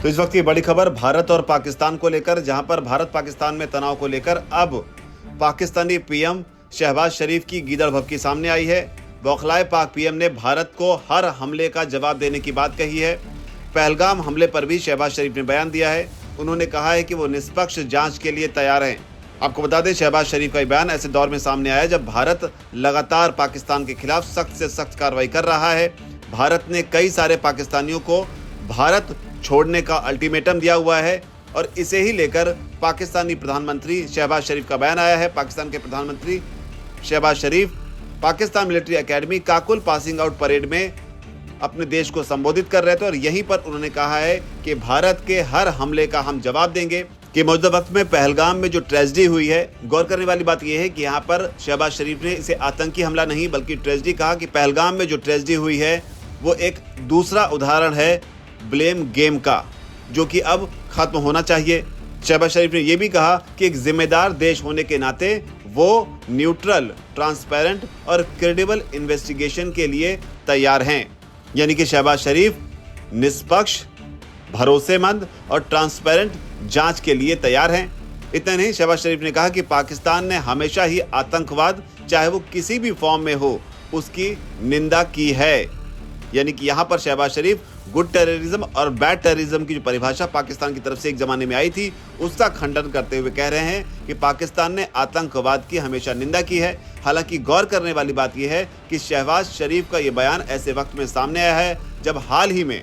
तो इस वक्त की बड़ी खबर भारत और पाकिस्तान को लेकर, जहां पर भारत पाकिस्तान में तनाव को लेकर अब पाकिस्तानी पीएम शहबाज शरीफ की गीदड़ भभकी सामने आई है। बौखलाए पाक पीएम ने भारत को हर हमले का जवाब देने की बात कही है। पहलगाम हमले पर भी शहबाज शरीफ ने बयान दिया है। उन्होंने कहा है कि वो निष्पक्ष जांच के लिए तैयार हैं। आपको बता दें, शहबाज शरीफ का ये बयान ऐसे दौर में सामने आया जब भारत लगातार पाकिस्तान के खिलाफ सख्त से सख्त कार्रवाई कर रहा है। भारत ने कई सारे पाकिस्तानियों को भारत छोड़ने का अल्टीमेटम दिया हुआ है और इसे ही लेकर पाकिस्तानी प्रधानमंत्री शहबाज शरीफ का बयान आया है। पाकिस्तान के प्रधानमंत्री Shahbaz Sharif Pakistan military academy Kakul passing out parade में अपने देश को संबोधित कर रहे थे और यहीं पर उन्होंने कहा है कि भारत के हर हमले का हम जवाब देंगे। कि मौजूदा वक्त में पहलगाम में जो ट्रेजेडी हुई है, गौर करने वाली बात यह है कि यहाँ पर शहबाज शरीफ ने इसे आतंकी हमला नहीं बल्कि ट्रेजेडी कहा कि पहलगाम में जो ट्रेजेडी हुई है वो एक दूसरा उदाहरण है ब्लेम गेम का, जो कि अब खत्म होना चाहिए। शहबाज शरीफ ने यह भी कहा कि एक जिम्मेदार देश होने के नाते वो न्यूट्रल, ट्रांसपेरेंट और क्रेडिबल इन्वेस्टिगेशन के लिए तैयार हैं। यानी कि शहबाज शरीफ निष्पक्ष, भरोसेमंद और ट्रांसपेरेंट जांच के लिए तैयार हैं। इतना नहीं, शहबाज शरीफ ने कहा कि पाकिस्तान ने हमेशा ही आतंकवाद, चाहे वो किसी भी फॉर्म में हो, उसकी निंदा की है। यानी कि यहाँ पर शहबाज शरीफ गुड टेररिज्म और बैड टेररिज्म की जो परिभाषा पाकिस्तान की तरफ से एक जमाने में आई थी, उसका खंडन करते हुए कह रहे हैं कि पाकिस्तान ने आतंकवाद की हमेशा निंदा की है। हालांकि गौर करने वाली बात यह है कि शहबाज शरीफ का ये बयान ऐसे वक्त में सामने आया है जब हाल ही में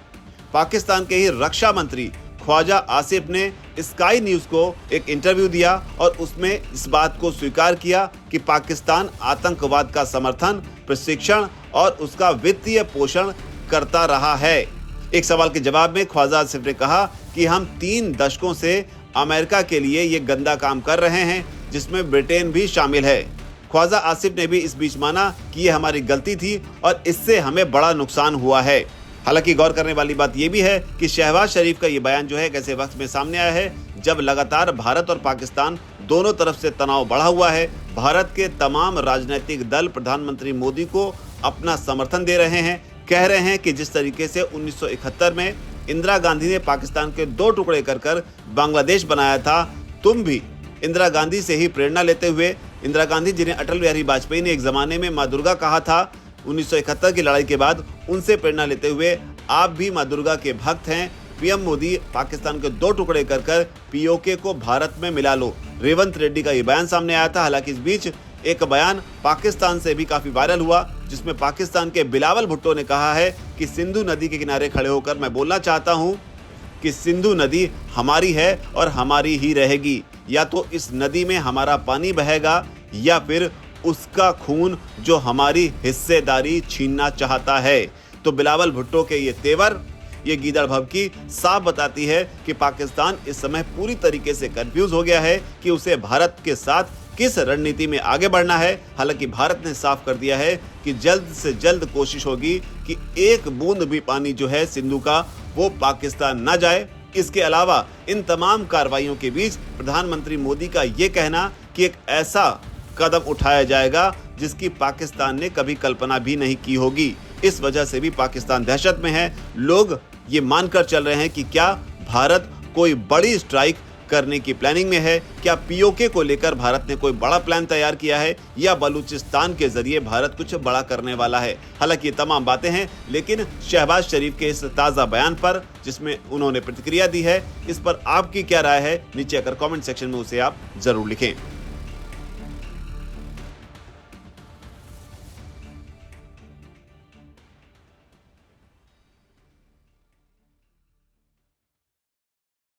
पाकिस्तान के ही रक्षा मंत्री ख्वाजा आसिफ ने स्काई न्यूज़ को एक इंटरव्यू दिया और उसमें इस बात को स्वीकार किया कि पाकिस्तान आतंकवाद का समर्थन, प्रशिक्षण और उसका वित्तीय पोषण करता रहा है। एक सवाल के जवाब में ख्वाजा आसिफ ने कहा कि हम 3 दशकों से अमेरिका के लिए ये गंदा काम कर रहे हैं, जिसमें ब्रिटेन भी शामिल है। ख्वाजा आसिफ ने भी इस बीच माना कि ये हमारी गलती थी और इससे हमें बड़ा नुकसान हुआ है। हालांकि गौर करने वाली बात यह भी है कि शहबाज शरीफ का ये बयान जो है कैसे वक्त में सामने आया है जब लगातार भारत और पाकिस्तान दोनों तरफ से तनाव बढ़ा हुआ है। भारत के तमाम राजनीतिक दल प्रधानमंत्री मोदी को अपना समर्थन दे रहे हैं, कह रहे हैं कि जिस तरीके से 1971 में इंदिरा गांधी ने पाकिस्तान के 2 टुकड़े कर बांग्लादेश बनाया था, तुम भी इंदिरा गांधी से ही प्रेरणा लेते हुए, इंदिरा गांधी जिन्हें अटल बिहारी वाजपेयी ने एक ज़माने में माँ दुर्गा कहा था 1971 की लड़ाई के बाद, उनसे प्रेरणा लेते हुए आप भी माँ दुर्गा के भक्त हैं। पीएम मोदी पाकिस्तान के 2 टुकड़े कर पीओके को भारत में मिला लो, रेवंत रेड्डी का ये बयान सामने आया था। हालांकि इस बीच एक बयान पाकिस्तान से भी काफ़ी वायरल हुआ जिसमें पाकिस्तान के बिलावल भुट्टो ने कहा है कि सिंधु नदी के किनारे खड़े होकर मैं बोलना चाहता हूं कि सिंधु नदी हमारी है और हमारी ही रहेगी। या तो इस नदी में हमारा पानी बहेगा या फिर उसका खून जो हमारी हिस्सेदारी छीनना चाहता है। तो बिलावल भुट्टो के ये तेवर, ये गीदड़ भभकी साफ बताती है कि पाकिस्तान इस समय पूरी तरीके से कंफ्यूज हो गया है कि उसे भारत के साथ किस रणनीति में आगे बढ़ना है। हालांकि भारत ने साफ कर दिया है कि जल्द से जल्द कोशिश होगी कि एक बूंद भी पानी जो है सिंधु का वो पाकिस्तान न जाए। इसके अलावा इन तमाम कार्रवाइयों के बीच प्रधानमंत्री मोदी का ये कहना कि एक ऐसा कदम उठाया जाएगा जिसकी पाकिस्तान ने कभी कल्पना भी नहीं की होगी। इस वजह से भी पाकिस्तान दहशत में है। लोग ये मानकर चल रहे हैं कि क्या भारत कोई बड़ी स्ट्राइक करने की प्लानिंग में है, क्या पीओके को लेकर भारत ने कोई बड़ा प्लान तैयार किया है या बलूचिस्तान के जरिए भारत कुछ बड़ा करने वाला है। हालांकि ये तमाम बातें हैं, लेकिन शहबाज शरीफ के इस ताज़ा बयान पर जिसमें उन्होंने प्रतिक्रिया दी है, इस पर आपकी क्या राय है नीचे आकर कमेंट सेक्शन में उसे आप जरूर लिखें।